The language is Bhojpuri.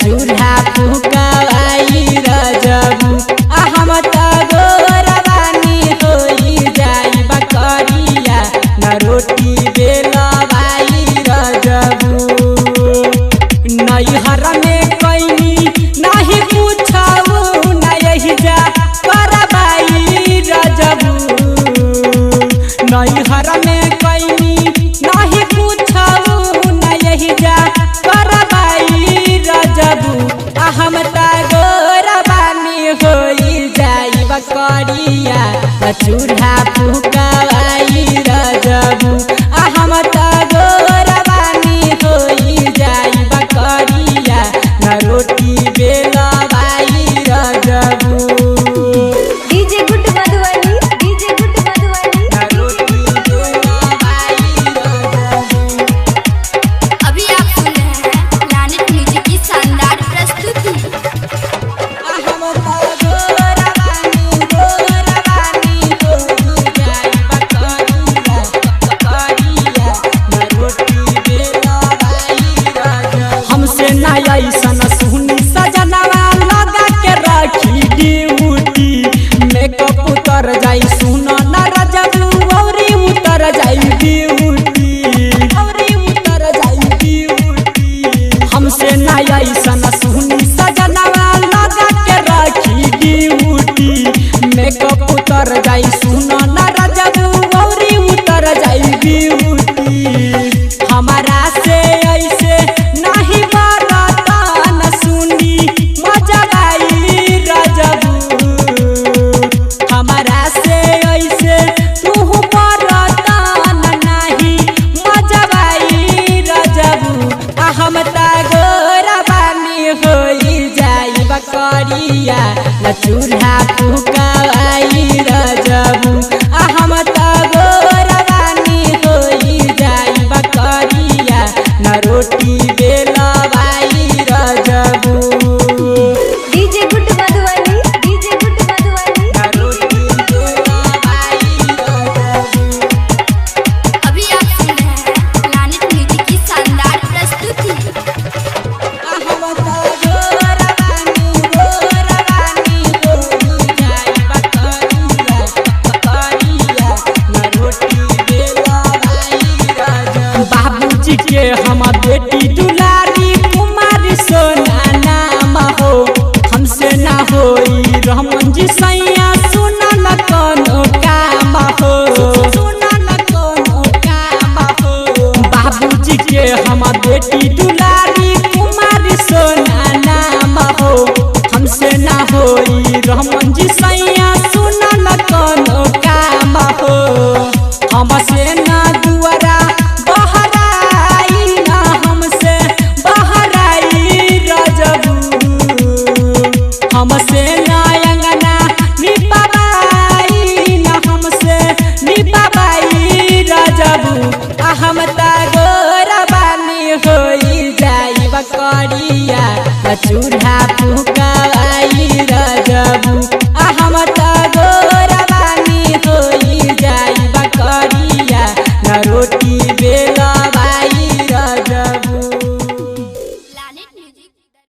चूल्हा फुकाई रजबू हम त गोरबानी होई जाई बकरिया न रोटी बेलवाई रजबू नैहर में कैनी नहीं पूछऊ न यही जा करबाई रजबू नैहर में कैनी नहीं पूछऊ न यही जा करबाई रजबू हम त गोरबानी होई जाई बकरिया चूल्हा फुकाई रजबू हम त गोरबानी होई जाई बकरिया न रोटी बेलवाई रजबू डीजे गुड मधुबनी न रोटी बेलवाई रजबू। अभी आप सुन रहे हैं प्लैनेट म्यूजिक की शानदार प्रस्तुति। हम त गोरबानी होई जाई बकरिया न रोटी बेलवाई रजबू। हमसे ना ऐसन सुनी सजनवा लगा के रखी ड्यूटी मेकअप उतर जाई सुन न रजबू औरी उतर जाई ड्यूटी हमसे ना ऐसन सुनी सजनवा लगा के रखी ड्यूटी मेकअप उतर जाई सुन न रजबू औरी उतर जाई ड्यूटी हमारा से ऐसे नहीं बरता न सुनी मजबाई रजबू हमारा से ऐसे तू बरता न नहीं मजबाई रजबू हम त गोरबानी होई जाई बकरिया न चूल्हा फुकाई रजबू हम त गोरबानी होई जाई बकरिया न रोटी बेलवाई रजबू डीजे गुड मधुबनी न रोटी बेलवाई रजबू। अभी आप सुन रहे हैं प्लैनेट म्यूजिक की शानदार प्रस्तुति। हम त गोरबानी होई जाई बकरिया न रोटी बेलवाई रजबू। बाबूजी के हम बेटी दुलारी कुमारी सोना नाम हो हमसे ना होई रहमन जी सैया सुना न कोनो काम हो बाबूजी के हम बेटी दुलारी कुमारी सोना नाम हो हमसे ना होई रहमन जी सैया सुना न कोनो काम हो हमसे ना दुआरा बहराई न हमसे बहराई रजबू हमसे ना अंगना निपाबाई न हमसे निपाबाई रजबू हम त गोरबानी होई जाई बकरिया चूल्हा फुकाई रजबू हम त गोरबानी होई जाई बकरिया न रोटी बेला